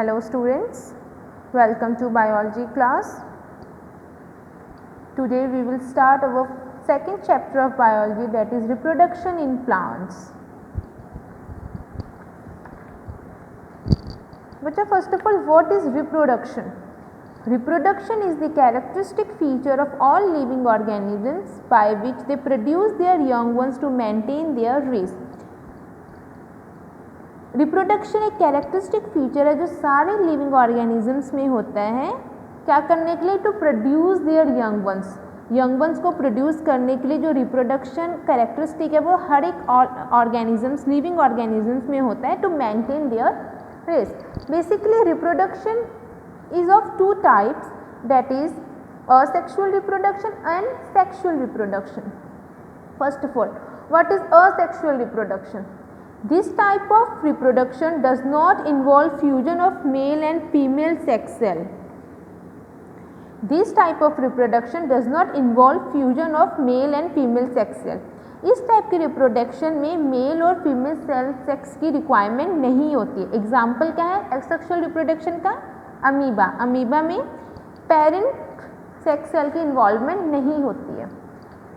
Hello students, welcome to biology class. Today we will start our second chapter of biology, that is reproduction in plants. But first of all, what is reproduction? Reproduction is the characteristic feature of all living organisms by which they produce their young ones to maintain their race. Reproduction एक characteristic feature है जो सारे living organisms में होता है, क्या करने के लिए? To produce their young ones को प्रोड्यूस करने के लिए जो रिप्रोडक्शन कैरेक्टरिस्टिक है वो हर एक ऑर्गेनिजम्स लिविंग ऑर्गेनिजम्स में होता है to maintain their race. Basically reproduction is of two types, that is asexual reproduction and sexual reproduction. First of all, what is asexual reproduction? This type of reproduction does not involve fusion of male and female sex cell. This type of reproduction does not involve fusion of male and female sex cell. इस type की reproduction में mail और female cell sex की requirement नहीं होती है. Example क्या है एसेक्सुअल रिप्रोडक्शन का? अमीबा में पेरेंट सेक्स सेल की इन्वॉल्वमेंट नहीं होती है.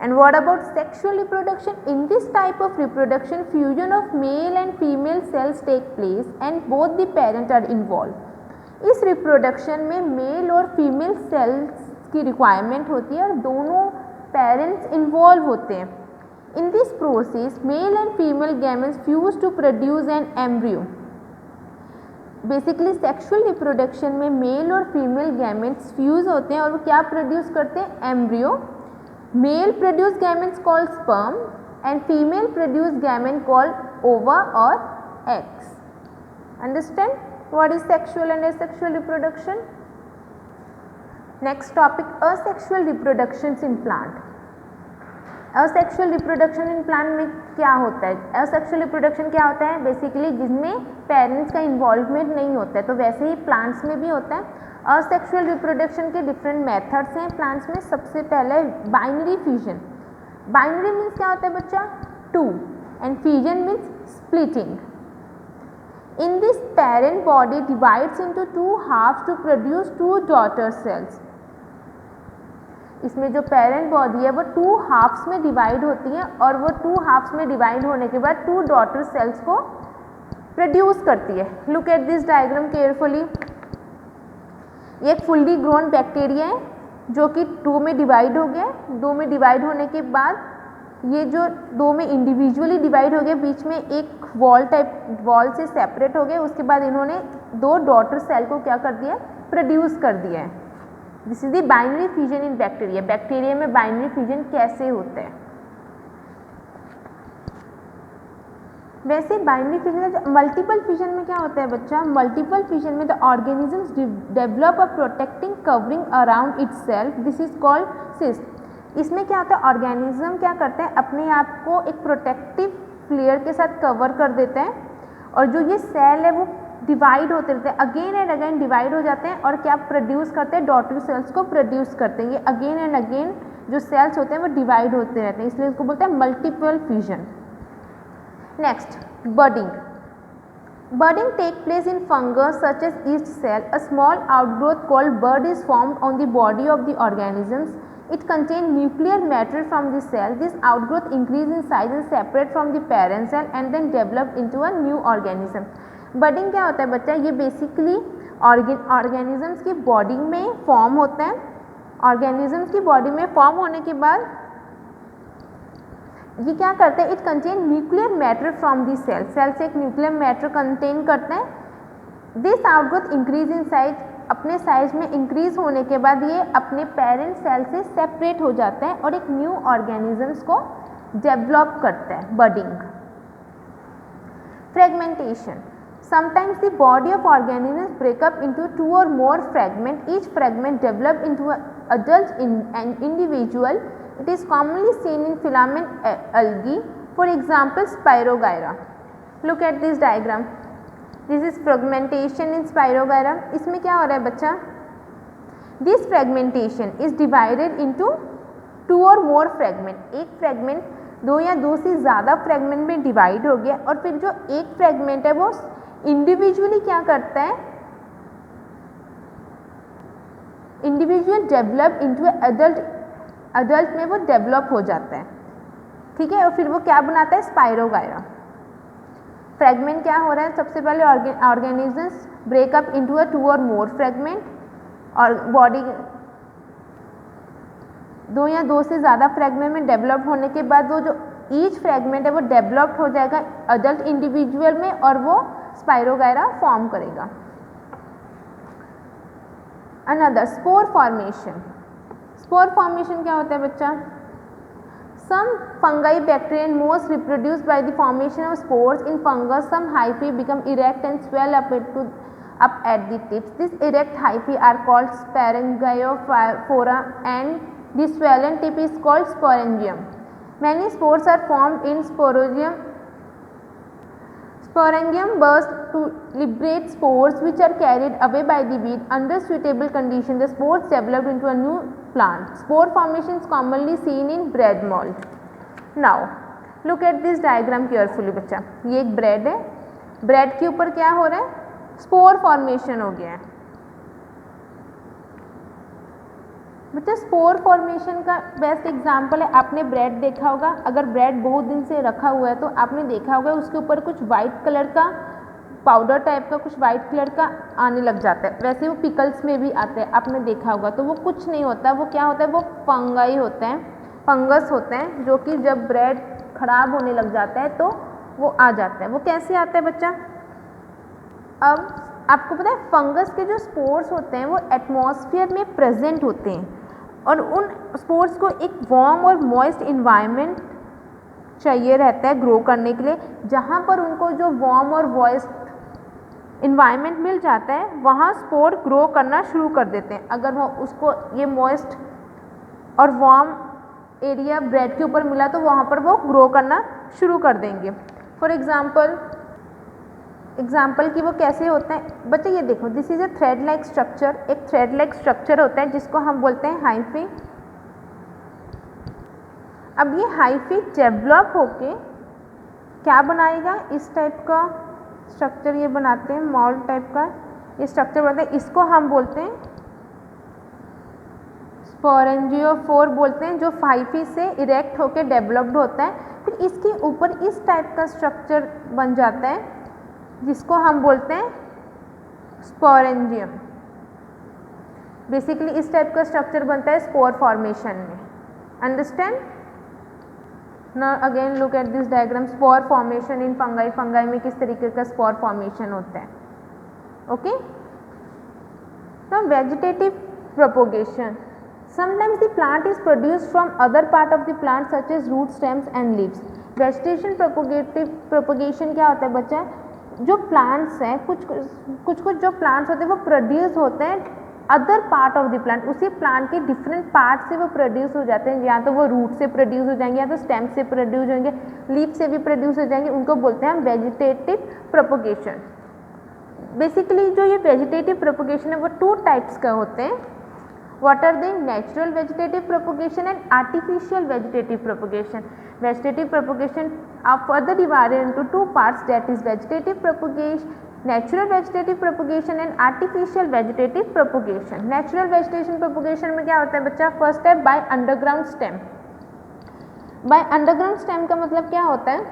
And what about sexual reproduction? In this type of reproduction, fusion of male and female cells take place and both the parents are involved. इस reproduction में mail और female sales की requirement होती है और दोनों पेरेंट्स इन्वॉल्व होते हैं. In this process, male and female gametes fuse to produce an embryo. Basically sexual reproduction में मेल और फीमेल गैमेट्स फ्यूज होते हैं और वो क्या प्रोड्यूस करते हैं? Embryo. Male produce gametes called sperm and female produce gamete called ova or eggs. Understand what is sexual and asexual reproduction? Next topic, asexual reproductions in plant. Asexual reproduction in plant में क्या होता है? Asexual reproduction क्या होता है? Basically जिसमें parents का involvement नहीं होता है, तो वैसे ही प्लांट्स में भी होता है. असेक्सुअल रिप्रोडक्शन के डिफरेंट मेथड्स हैं प्लांट्स में. सबसे पहले बाइनरी फ्यूजन. बाइनरी मीन्स क्या होता है बच्चा? Two, and fission means splitting. In this parent body divides into two halves to produce two daughter cells. इसमें जो पेरेंट बॉडी है वो टू हाफ्स में डिवाइड होती है और वो टू हाफ्स में डिवाइड होने के बाद टू डॉटर सेल्स को प्रोड्यूस करती है. Look at this diagram carefully. ये एक फुल्ली ग्रोन बैक्टीरिया है जो कि दो में डिवाइड हो गया. दो में डिवाइड होने के बाद ये जो दो में इंडिविजुअली डिवाइड हो गया, बीच में एक वॉल से सेपरेट हो गए. उसके बाद इन्होंने दो डॉटर सेल को क्या कर दिया? प्रोड्यूस कर दिया है. This is the binary fusion in bacteria. Bacteria में बाइनरी फ्यूजन कैसे होता है? वैसे बाइनरी फ्यूजन, मल्टीपल फ्यूजन में क्या होता है बच्चा? मल्टीपल फ्यूजन में the organisms develop a protecting covering around itself. This is called cyst. इसमें क्या होता है? ऑर्गेनिज्म क्या करते हैं? अपने आप को एक प्रोटेक्टिव लेयर के साथ कवर कर देते हैं और जो ये सेल है वो डिवाइड होते रहते हैं, अगेन एंड अगेन डिवाइड हो जाते हैं और क्या प्रोड्यूस करते हैं? डॉटर सेल्स को प्रोड्यूस करते हैं. ये अगेन एंड अगेन जो सेल्स होते हैं वो डिवाइड होते रहते हैं, इसलिए इसको बोलते हैं multiple fusion. Next, budding. Budding take place in fungus such as yeast cell. A small outgrowth called bud is formed on the body of the organisms. It contains nuclear matter from the cell. This outgrowth increase in size and separate from the parent cell and then develop into a new organism. Budding क्या होता है बच्चा? ये basically organisms की body में form होता है. Organisms की बॉडी में फॉर्म होने के बाद ये क्या करते हैं? It contain nuclear matter from the cell. Cell से एक न्यूक्लियर मैटर कंटेन करते हैं. This outgrowth increase in size. अपने साइज में इंक्रीज होने के बाद ये अपने पेरेंट सेल से सेपरेट हो जाते हैं और एक न्यू ऑर्गेनिजम्स को डेवलप करता है. Budding. Fragmentation. Sometimes the body of organisms break up into two or more fragments. Each fragment develop into an adult an individual. It is commonly seen in filament algae, for example Spirogyra. Look at this diagram. This is fragmentation in Spirogyra. इसमें क्या हो रहा है बच्चा? This fragmentation is divided into two or more fragment. एक fragment दो या दो से ज़्यादा फ्रेगमेंट में डिवाइड हो गया और फिर जो एक फ्रेगमेंट है वो इंडिविजुअली क्या करता है? Individual develop into adult, adult में वो डेवलप हो जाता है, ठीक है, और फिर वो क्या बनाता है, स्पाइरोगायरा। फ्रेगमेंट क्या हो रहा है, सबसे पहले ऑर्गेनिजम्स ब्रेकअप इनटू अ 2 और मोर फ्रेगमेंट, और बॉडी 2 या 2 से ज़्यादा फ्रेगमेंट में डेवलप होने के बाद वो जो ईच फ्रेगमेंट है वो डेवलप्ड हो जाएगा अडल्ट इंडिविजुअल में और वो स्पाइरोगायरा फॉर्म करेगा। Another spore formation. Spore formation क्या होता है बच्चा, some fungi, bacteria and most reproduce by the formation of spores in fungus, some hyphae become erect and swell up at the tips. This erect hyphae are called sporangiophora and the swollen tip is called sporangium. Many spores are formed in sporangium. Sporangium bursts to liberate spores which are carried away by the weed. Under suitable conditions, the spores develop into a new plant. Spore formation is commonly seen in bread mold. Now, look at this diagram carefully बच्चा। ये एक bread है, bread के ऊपर क्या हो रहा है, स्पोर फॉर्मेशन हो गया है बच्चा। स्पोर फॉर्मेशन का बेस्ट एग्जांपल है, आपने ब्रेड देखा होगा, अगर ब्रेड बहुत दिन से रखा हुआ है तो आपने देखा होगा उसके ऊपर कुछ वाइट कलर का पाउडर टाइप का कुछ वाइट कलर का आने लग जाता है, वैसे वो पिकल्स में भी आता है, आपने देखा होगा। तो वो कुछ नहीं होता, वो क्या होता है, वो फंगाई होते हैं, फंगस होते हैं, जो कि जब ब्रेड खराब होने लग जाता है तो वो आ जाता है। वो कैसे आता है बच्चा, अब आपको पता है फंगस के जो स्पोर्स होते हैं वो एटमॉस्फेयर में प्रेजेंट होते हैं और उन स्पोर्स को एक वार्म और मॉइस्ट इन्वायरमेंट चाहिए रहता है ग्रो करने के लिए, जहाँ पर उनको जो वार्म और मॉइस्ट इन्वायरमेंट मिल जाता है वहाँ स्पोर ग्रो करना शुरू कर देते हैं। अगर वो उसको ये मॉइस्ट और वार्म एरिया ब्रेड के ऊपर मिला तो वहाँ पर वो ग्रो करना शुरू कर देंगे। फॉर एग्जाम्पल कि वो कैसे होते हैं बच्चे, ये देखो, this is a thread like structure, एक थ्रेड लाइक स्ट्रक्चर होता है जिसको हम बोलते हैं हाइफी। अब ये हाइफी डेवलप होके क्या बनाएगा, इस टाइप का स्ट्रक्चर ये बनाते हैं, मॉल टाइप का ये स्ट्रक्चर बनाते हैं, इसको हम बोलते हैं स्पोरेंजियोफोर बोलते हैं, जो हाइफी से इरेक्ट होके डेवलप्ड होता है। फिर इसके ऊपर इस टाइप का स्ट्रक्चर बन जाता है जिसको हम बोलते हैं स्पोरेंजियम। बेसिकली इस टाइप का स्ट्रक्चर बनता है स्पोर फॉर्मेशन में। Understand? Now again look at this diagram, spore formation in fungi. Fungi में किस तरीके का स्पोर फॉर्मेशन होता है। Okay, now vegetative propagation. Sometimes the plant is produced from other part of the plant such as root, stems and leaves. Vegetation propagation क्या होता है बच्चा, जो प्लांट्स हैं कुछ जो प्लांट्स होते हैं वो प्रोड्यूस होते हैं other part of the plant, उसी प्लांट के डिफरेंट पार्ट से वो प्रोड्यूस हो जाते हैं, या तो वो रूट से प्रोड्यूस हो जाएंगे या तो स्टेम से प्रोड्यूस होंगे, लीफ से भी प्रोड्यूस हो जाएंगे, उनको बोलते हैं वेजिटेटिव प्रोपोगेशन। बेसिकली जो ये वेजिटेटिव प्रोपोगेशन है वो 2 टाइप्स का होते हैं। What are they? Natural vegetative propagation and artificial vegetative propagation. Vegetative propagation are further divided into 2 parts, that is vegetative propagation, natural vegetative propagation and artificial vegetative propagation. Natural vegetation propagation में क्या होता है बच्चा, first है by underground stem. By underground stem का मतलब क्या होता है,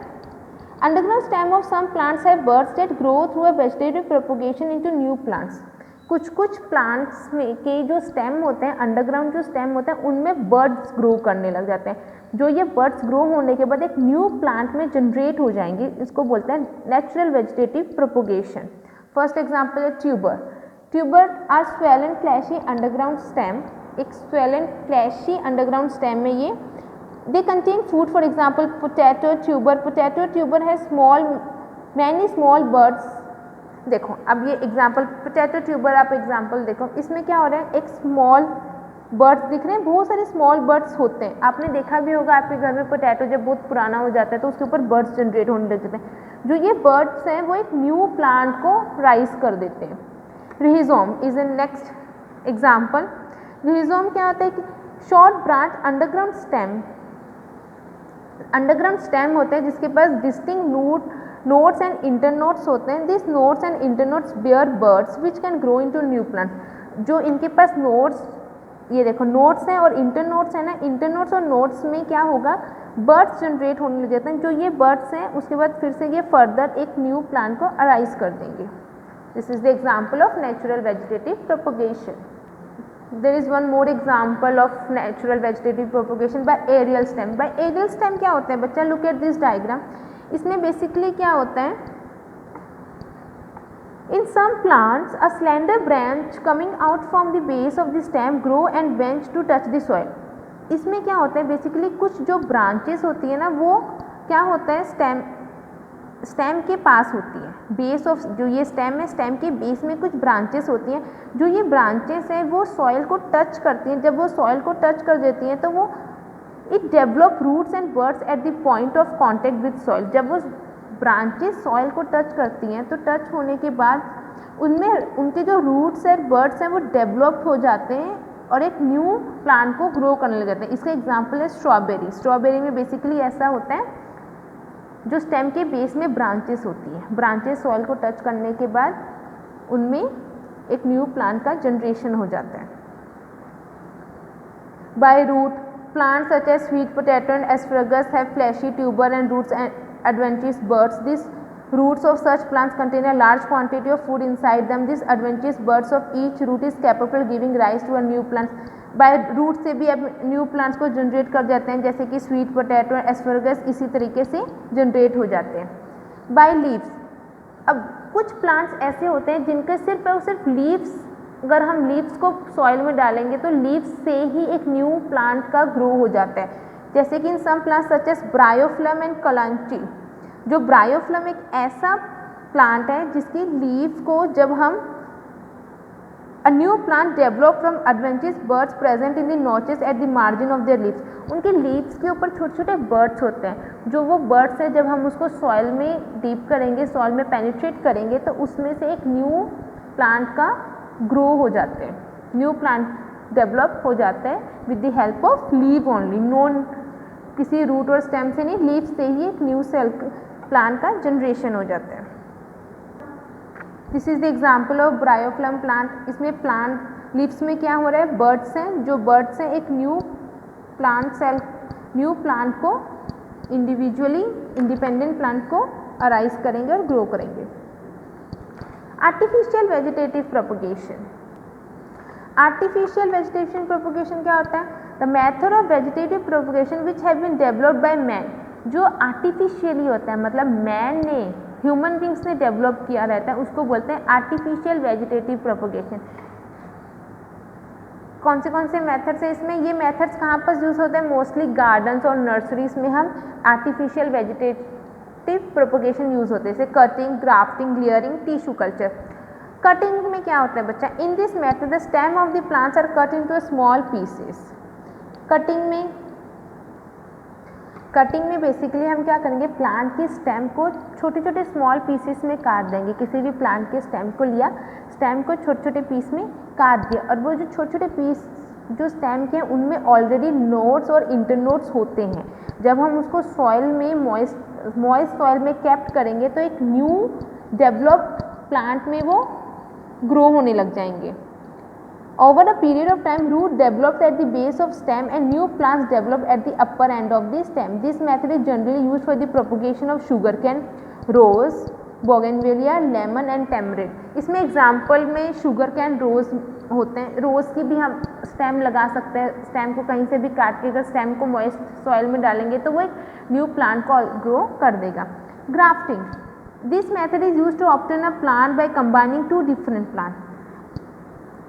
underground stem of some plants have buds that grow through a vegetative propagation into new plants. कुछ प्लांट्स में के जो स्टेम होते हैं, अंडरग्राउंड जो स्टेम होते हैं उनमें बर्ड्स ग्रो करने लग जाते हैं, जो ये बर्ड्स ग्रो होने के बाद एक न्यू प्लांट में जनरेट हो जाएंगे, इसको बोलते हैं natural vegetative propagation. First example है tuber. Tuber are swollen fleshy underground stem, एक स्वेलन फ्लैशी अंडरग्राउंड स्टेम में ये they contain food, for example potato tuber. Potato tuber है मैनी स्मॉल बर्ड्स। देखो अब ये एग्जाम्पल पोटैटो ट्यूबर, आप example देखो, इसमें क्या हो रहा है, एक स्मॉल बर्ड्स दिख रहे हैं, बहुत सारे स्मॉल बर्ड्स होते हैं, आपने देखा भी होगा आपके घर में पोटैटो जब बहुत पुराना हो जाता है तो उसके ऊपर बर्ड्स जनरेट होने लग जाते हैं। जो ये बर्ड्स हैं वो एक न्यू प्लांट को राइज कर देते हैं। Rhizome is a next example. Rhizome क्या होता है कि short branch underground stem, underground stem होते हैं जिसके पास डिस्टिंक्ट नोड्स एंड इंटरनोड्स होते हैं। This nodes and internodes bear buds which can grow into new plant. जो इनके पास नोड्स, ये देखो नोड्स हैं और इंटर नोड्स है ना, इंटर नोड्स और नोड्स में क्या होगा, बर्ड्स जनरेट होने लग जाते हैं। जो ये बर्ड्स हैं उसके बाद फिर से ये फर्दर एक न्यू प्लांट को अराइज कर देंगे। This is the example of natural vegetative propagation. There is one more example of natural vegetative propagation by aerial stem. By aerial stem क्या होता है बच्चा, लुक एट दिस डायग्राम। इसमें basically क्या होता है, in some plants a slender branch coming out from the base of the stem grow and bends to touch the soil। इसमें क्या होता है बेसिकली, कुछ जो ब्रांचेस होती है ना वो क्या होता है, स्टेम के पास होती है, बेस ऑफ जो ये स्टेम है, स्टेम के बेस में कुछ ब्रांचेस होती हैं। जो ये ब्रांचेस हैं वो सॉइल को टच करती हैं। जब वो सॉइल को टच कर देती हैं तो वो it develop roots and buds at the point of contact with soil. जब वो ब्रांचेस सॉइल को टच करती हैं तो टच होने के बाद उनमें उनके जो रूट्स एंड बर्ड्स हैं वो डेवलप हो जाते हैं और एक न्यू प्लांट को ग्रो करने लग जाते हैं। इसका एग्जांपल है स्ट्रॉबेरी। स्ट्रॉबेरी में बेसिकली ऐसा होता है, जो स्टेम के बेस में ब्रांचेस होती है, ब्रांचेस सॉइल को टच करने के बाद उनमें एक न्यू प्लांट का जनरेशन हो जाता है। By root, plants such as sweet potato and asparagus have fleshy tuber and roots and adventitious buds. These roots of such plants contain a large quantity of food inside them. These adventitious buds of each root is capable of giving rise to a new plant. By root से भी अब new plants को generate कर जाते हैं, जैसे कि sweet potato asparagus इसी तरीके से जनरेट हो जाते हैं। बाय लीव्स, अब कुछ प्लांट्स ऐसे होते हैं जिनके सिर्फ और सिर्फ लीव्स, अगर हम लीव्स को सॉइल में डालेंगे तो लीव्स से ही एक न्यू प्लांट का ग्रो हो जाता है। जैसे कि in some plants such as bryophyllum and kalanchoe. जो ब्रायोफ्लम एक ऐसा प्लांट है जिसकी लीव्स को जब हम A new plant developed from adventitious buds present in the notches at the margin of their leaves. उनके लीव्स के ऊपर छोटे छोटे बर्ड्स होते हैं, जो वो बर्ड्स है जब हम उसको सॉइल में डीप करेंगे, सॉइल में पेनिट्रेट करेंगे तो उसमें से एक न्यू प्लांट का ग्रो हो जाते हैं, न्यू प्लांट डेवलप हो जाता है with the help of leave only, non किसी रूट और स्टेम से नहीं, लीव से ही एक न्यू सेल प्लांट का जनरेशन हो जाता है। This is the example of bryophyllum plant. इसमें प्लांट लीव्स में क्या हो रहा है, बर्ड्स हैं, जो बर्ड्स हैं एक new plant cell, new plant को इंडिविजुअली इंडिपेंडेंट प्लांट को अराइज करेंगे और ग्रो करेंगे। Artificial vegetative propagation. Artificial vegetation propagation क्या होता है, the method of vegetative propagation which have been developed by man. जो आर्टिफिशियली होता है, मतलब मैन ने, ह्यूमन बींग्स ने डेवलप किया रहता है, उसको बोलते हैं आर्टिफिशियल वेजिटेटिव प्रोपगेशन। कौन से मेथड्स हैं इसमें, ये मेथड्स कहाँ पर यूज़ होते हैं, मोस्टली गार्डन्स और नर्सरीज में हम आर्टिफिशियल वेजिटेटिव प्रोपगेशन यूज़ होते हैं, जैसे cutting, grafting, layering, tissue culture. Cutting में क्या होता है बच्चा, in this method the stem of the plants are cut into small pieces. Cutting में बेसिकली हम क्या करेंगे, प्लांट की स्टेम को छोटे छोटे स्मॉल पीसेस में काट देंगे। किसी भी प्लांट के स्टेम को लिया, स्टेम को छोटे छोटे पीस में काट दिया, और वो जो छोटे छोटे पीस जो स्टेम के हैं उनमें ऑलरेडी नोड्स और इंटरनोड्स होते हैं। जब हम उसको सॉइल में मॉइस्ट सॉइल में कैप्ट करेंगे तो एक न्यू डेवलप्ड प्लांट में वो ग्रो होने लग जाएंगे। Over a period of time, root developed at the base of stem and new plants developed at the upper end of the stem. This method is generally used for the propagation of sugarcane, rose, bougainvillea, lemon and tamarind. इसमें example में शुगरकैन, रोज़ होते हैं। रोज़ की भी हम stem लगा सकते हैं, स्टेम को कहीं से भी काट के अगर स्टेम को मॉइस्ट सॉइल में डालेंगे तो वो एक न्यू प्लांट को ग्रो कर देगा। Grafting, this method is use to obtain a plant by combining two different plant.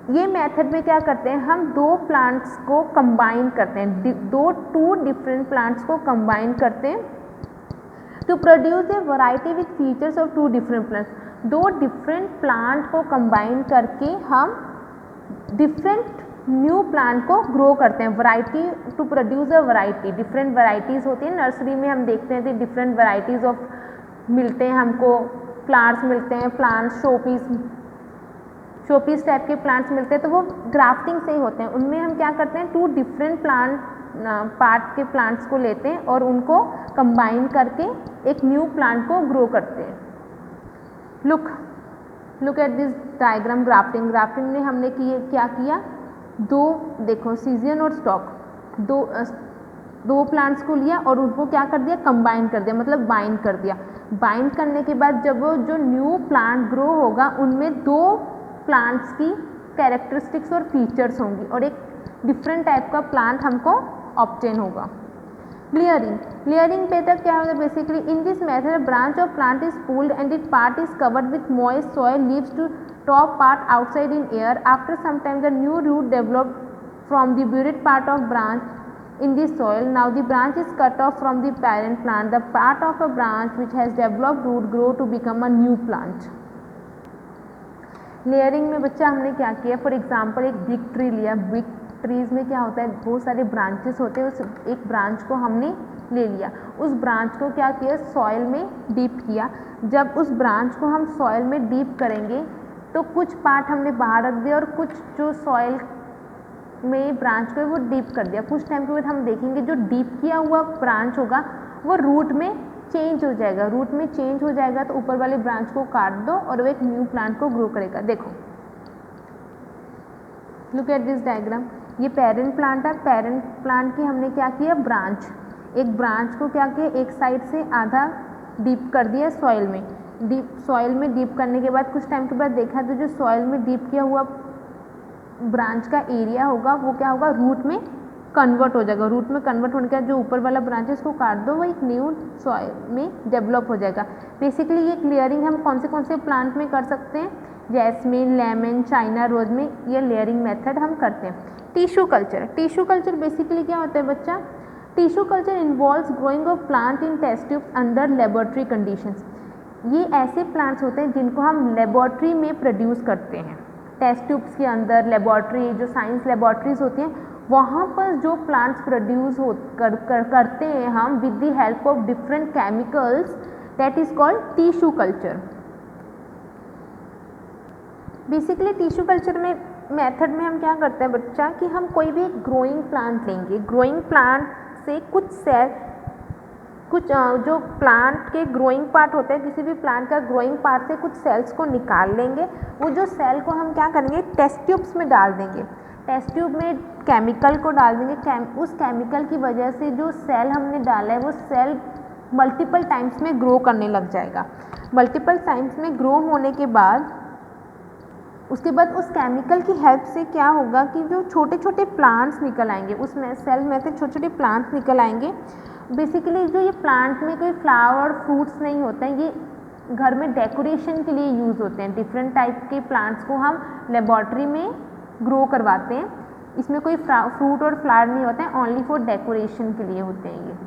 ये मेथड में क्या करते हैं, हम दो प्लांट्स को कंबाइन करते हैं, टू डिफरेंट प्लांट्स को कंबाइन करते हैं to produce a variety with features of two different plants. दो डिफरेंट प्लांट को कंबाइन करके हम डिफरेंट न्यू प्लांट को ग्रो करते हैं। Variety, to produce a variety, different varieties होती हैं। नर्सरी में हम देखते हैं कि डिफरेंट वैरायटीज़ ऑफ मिलते हैं हमको, प्लांट्स मिलते हैं, प्लांट्स शोपीस टाइप के प्लांट्स मिलते हैं, तो वो ग्राफ्टिंग से ही होते हैं। उनमें हम क्या करते हैं, टू डिफरेंट पार्ट के प्लांट्स को लेते हैं और उनको कंबाइन करके एक न्यू प्लांट को ग्रो करते हैं। Look at this diagram grafting. Grafting में हमने क्या किया, दो देखो सीजन और स्टॉक, दो प्लांट्स को लिया और उनको क्या कर दिया, कंबाइन कर दिया, मतलब बाइंड कर दिया। बाइंड करने के बाद जब वो जो न्यू प्लांट ग्रो होगा उनमें दो प्लांट्स की कैरेक्टरिस्टिक्स और फीचर्स होंगी और एक डिफरेंट टाइप का प्लांट हमको ऑब्टेन होगा। क्लियरिंग पे तक क्या होगा, basically in this method branch of plant is pulled and it part is covered with moist soil, leaves to top part outside in air. After some time the new root developed from the buried part of branch in the soil. Now the branch is cut off from the parent plant. The part of a branch which has developed root grow to become a new plant. Layering में बच्चा हमने क्या किया, for example एक big tree लिया। Big trees में क्या होता है, बहुत सारे ब्रांचेस होते हैं, उस एक ब्रांच को हमने ले लिया, उस ब्रांच को क्या किया, सॉइल में डीप किया। जब उस ब्रांच को हम सॉइल में डीप करेंगे तो कुछ पार्ट हमने बाहर रख दिया और कुछ जो सॉइल में ब्रांच को वो डीप कर दिया। कुछ टाइम के बाद हम देखेंगे जो डीप किया हुआ ब्रांच होगा वो रूट में चेंज हो जाएगा। रूट में चेंज हो जाएगा तो ऊपर वाले ब्रांच को काट दो और वो एक न्यू प्लांट को ग्रो करेगा। देखो लुक एट दिस डायग्राम, ये पेरेंट प्लांट है। पेरेंट प्लांट की हमने क्या किया, ब्रांच, एक ब्रांच को क्या किया, एक साइड से आधा डीप कर दिया सॉइल में। सॉइल में डीप करने के बाद कुछ टाइम के बाद देखा तो जो सॉइल में डीप किया हुआ ब्रांच का एरिया होगा वो क्या होगा, रूट में कन्वर्ट हो जाएगा। रूट में कन्वर्ट होने के बाद जो ऊपर वाला ब्रांच है उसको काट दो, वो एक न्यू सॉइल में डेवलप हो जाएगा। बेसिकली ये क्लियरिंग हम कौन से प्लांट में कर सकते हैं, जैस्मिन, लेमन, चाइना रोज में ये लेयरिंग मेथड हम करते हैं। Tissue culture, tissue culture basically क्या होता है बच्चा, tissue culture involves growing of plant in test tubes under laboratory conditions. ये ऐसे प्लांट्स होते हैं जिनको हम लेबोरेटरी में प्रोड्यूस करते हैं। टेस्ट ट्यूब्स के अंदर लेबोरेटरी, जो साइंस लेबोरेटरीज होती हैं वहाँ पर जो प्लांट्स प्रोड्यूस करते हैं हम with the help of different chemicals, that is called tissue culture. Basically tissue culture में मेथड में हम क्या करते हैं बच्चा कि हम कोई भी एक ग्रोइंग प्लांट लेंगे, ग्रोइंग प्लांट से कुछ जो प्लांट के ग्रोइंग पार्ट होते हैं, किसी भी प्लांट का ग्रोइंग पार्ट से कुछ सेल्स को निकाल लेंगे। वो जो सेल को हम क्या करेंगे, टेस्ट ट्यूब्स में डाल देंगे। टेस्ट ट्यूब में केमिकल को डाल देंगे। उस केमिकल की वजह से जो सेल हमने डाला है वो सेल मल्टीपल टाइम्स में ग्रो करने लग जाएगा। मल्टीपल टाइम्स में ग्रो होने के बाद उसके बाद उस केमिकल की हेल्प से क्या होगा कि जो छोटे छोटे प्लांट्स निकल आएंगे, उसमें सेल में से छोटे छोटे प्लांट्स निकल आएंगे। बेसिकली जो ये प्लांट में कोई फ्लावर फ्रूट्स नहीं होते हैं, ये घर में डेकोरेशन के लिए यूज़ होते हैं। डिफरेंट टाइप के प्लांट्स को हम लेबोरेटरी में ग्रो करवाते हैं। इसमें कोई फ्रूट और फ्लावर नहीं होते हैं, ओनली फॉर डेकोरेशन के लिए होते हैं ये।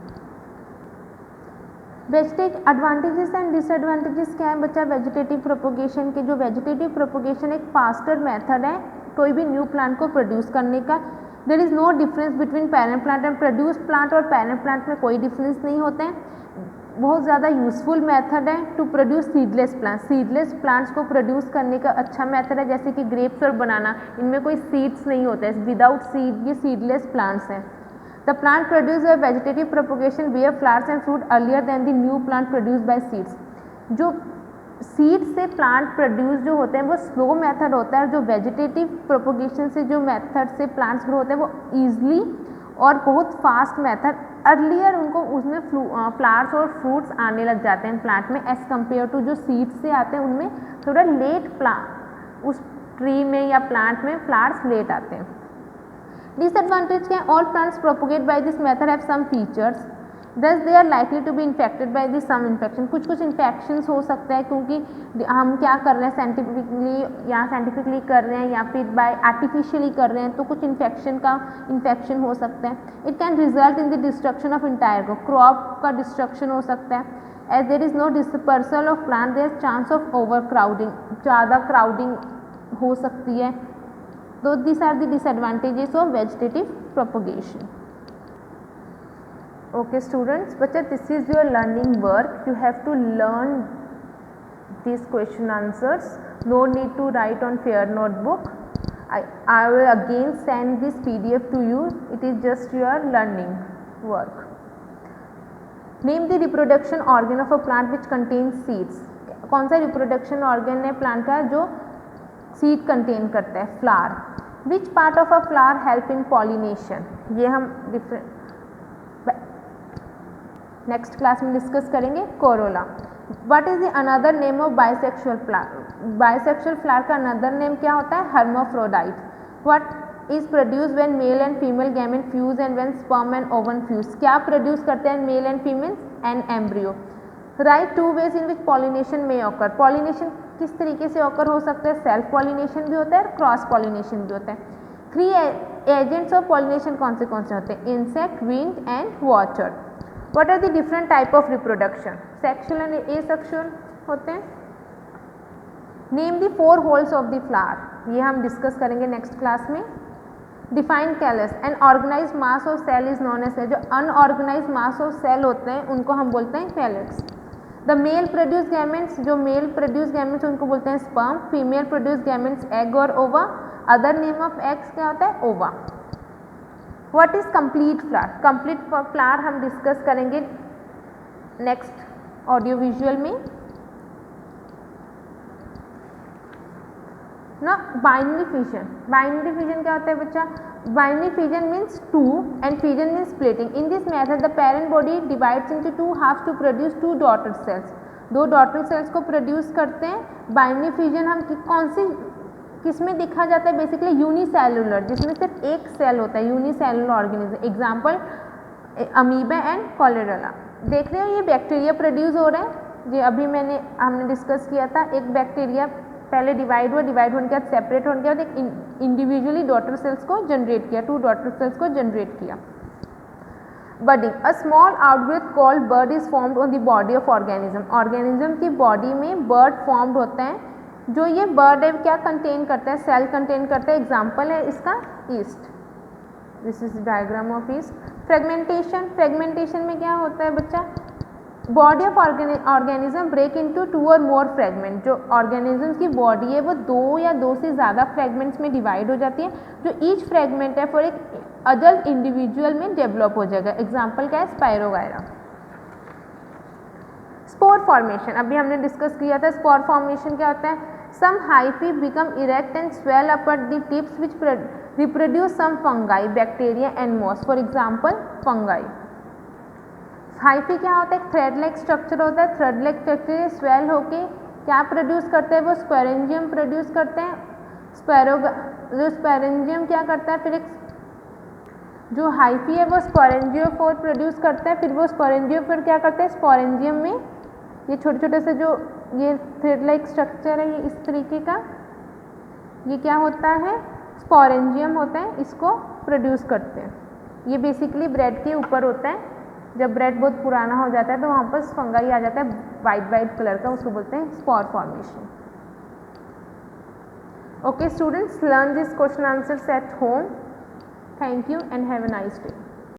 वेजिटेटिव एडवांटेजेस एंड डिसएडवांटेजेस क्या है बच्चा वेजिटेटिव प्रोपोगेशन के। जो वेजिटेटिव प्रोपोगेशन एक फास्टर मेथड है कोई भी न्यू प्लांट को प्रोड्यूस करने का। There is no difference between parent plant and produce plant, और पेरेंट प्लांट में कोई डिफरेंस नहीं होते हैं। बहुत ज़्यादा यूज़फुल मेथड है to produce seedless plants. Seedless plants को प्रोड्यूस करने का अच्छा मेथड है, जैसे कि ग्रेप्स और बनाना, इनमें कोई सीड्स नहीं होते, विदाउट सीड ये सीडलेस प्लांट्स हैं। The plant produce by vegetative propagation bear flowers and fruit earlier than the new plant produce by seeds. जो सीड से प्लांट प्रोड्यूस जो होते हैं वो स्लो मेथड होता है, जो वेजिटेटिव प्रोपोगेशन से जो मेथड से प्लांट्स ग्रो होते हैं वो ईजिली और बहुत फास्ट मेथड, अर्लियर उनको उसमें फ्लावर्स और फ्रूट्स आने लग जाते हैं प्लांट में एज़ कम्पेयर टू जो सीड से आते हैं उनमें थोड़ा लेट प्लांट उस ट्री में या प्लांट में फ्लावर्स लेट आते हैं। डिसएडवांटेज क्या है, all plants propagate by this method have some features, thus they are likely to be infected by this some infection. कुछ इन्फेक्शंस हो सकता है क्योंकि हम क्या कर रहे हैं साइंटिफिकली कर रहे हैं या फिर बाय आर्टिफिशियली कर रहे हैं, तो कुछ इन्फेक्शन हो सकता है। It can result in the destruction of entire crop का डिस्ट्रक्शन हो सकता है। As there is no dispersal of plant there is chance of overcrowding, ज़्यादा क्राउडिंग हो सकती है। तो this are the disadvantages of vegetative propagation. Okay students, but this is your learning work. You have to learn these question answers. No need to write on fair notebook. I will again send this PDF to you. It is just your learning work. Name the reproduction organ of a plant which contains seeds. कौन सा reproduction organ है plant का जो seed कंटेन करता है? Flower. Which part of a flower help in pollination? ये हम नेक्स्ट क्लास में डिस्कस करेंगे. Corolla. What is the another name of bisexual flower? Bisexual flower का अनदर नेम क्या होता है? Hermaphrodite. What is produce when male and female gamete fuse and when sperm and ovum fuse? क्या produce करते हैं male and female? And embryo. Write two ways in which pollination में occur. Pollination किस तरीके से ऑकर हो सकता है? सेल्फ पॉलिनेशन भी होता है और क्रॉस पॉलिनेशन भी होता है. 3 एजेंट्स ऑफ पॉलिनेशन कौन से होते हैं? Insect, wind and water. What are the different type of reproduction? Sexual and asexual होते हैं. Name the 4 holes of the flower. ये हम डिस्कस करेंगे नेक्स्ट क्लास में. Define callus. An organized mass of cell is known as. जो unorganized mass of cell होते हैं उनको हम बोलते हैं calyx. The male produce gametes. जो male produce gametes उनको बोलते हैं sperm. Female produce gametes egg और ova. Other name of eggs क्या होता है? ova. What is complete flower? Complete flower हम डिस्कस करेंगे नेक्स्ट ऑडियो विजुअल में ना. Binary fission. बाइनरी फिजन क्या होता है बच्चा? Binary fission means 2 and fission means splitting. In this method the parent body divides into 2 half to produce 2 daughter cells. 2 daughter cells को produce करते हैं. बाइनरी फिजन हम कौन सी किस में देखा जाता है? बेसिकली यूनिसेलुलर, जिसमें सिर्फ एक सेल होता है. Unicellular organism. Example amoeba and cholera. देख रहे हो ये बैक्टीरिया प्रोड्यूस हो रहा है. ये अभी हमने डिस्कस किया था. एक बैक्टीरिया पहले डिवाइड होने के बाद सेपरेट होने के बाद एक इंडिविजुअली डॉटर सेल्स को जनरेट किया. 2 डॉटर सेल्स को जनरेट किया. Budding. A small outgrowth called bird is formed on the body of organism. Organism की बॉडी में बर्ड फॉर्म्ड होता है. जो ये बर्ड है क्या कंटेन करता है? सेल कंटेन करता है. एग्जाम्पल है इसका yeast. This is diagram of yeast. Fragmentation. Fragmentation में क्या होता है बच्चा? Body of organism break into 2 और मोर फ्रेगमेंट. जो ऑर्गेनिज्म की बॉडी है वो 2 या 2 से ज़्यादा फ्रेगमेंट्स में डिवाइड हो जाती है. जो ईच फ्रेगमेंट है फॉर एक अडल्ट इंडिविजुअल में डेवलप हो जाएगा. एग्जाम्पल क्या है? स्पायरोगायरा. Spore formation. अभी हमने डिस्कस किया था. स्पोर फॉर्मेशन क्या होता है? Some hyphae become erect and swell up at the tips which reproduce some fungi, bacteria and moss. For example, fungi. Hyphae क्या होता है? थ्रेड लाइक स्ट्रक्चर होता है. थ्रेड लाइक स्ट्रक्चर स्वेल होके क्या प्रोड्यूस करते हैं? वो स्पोरेंजियम प्रोड्यूस करते हैं. जो स्पोरेंजियम क्या करता है? फिर एक जो हाइफी है वो स्पोरेंजियोफोर प्रोड्यूस करता है. फिर वो स्पोरेंजियोफोर क्या करते हैं? स्पोरेंजियम में ये छोटे छोटे से जो ये थ्रेड लाइक स्ट्रक्चर है ये इस तरीके का, ये क्या होता है? स्पोरेंजियम होता है. इसको प्रोड्यूस करते हैं. ये बेसिकली ब्रेड के ऊपर होता है. जब ब्रेड बहुत पुराना हो जाता है तो वहाँ पर फंगाई आ जाता है वाइट कलर का, उसको बोलते हैं spore formation. Okay students, learn this question answers at home. Thank you and have a nice day.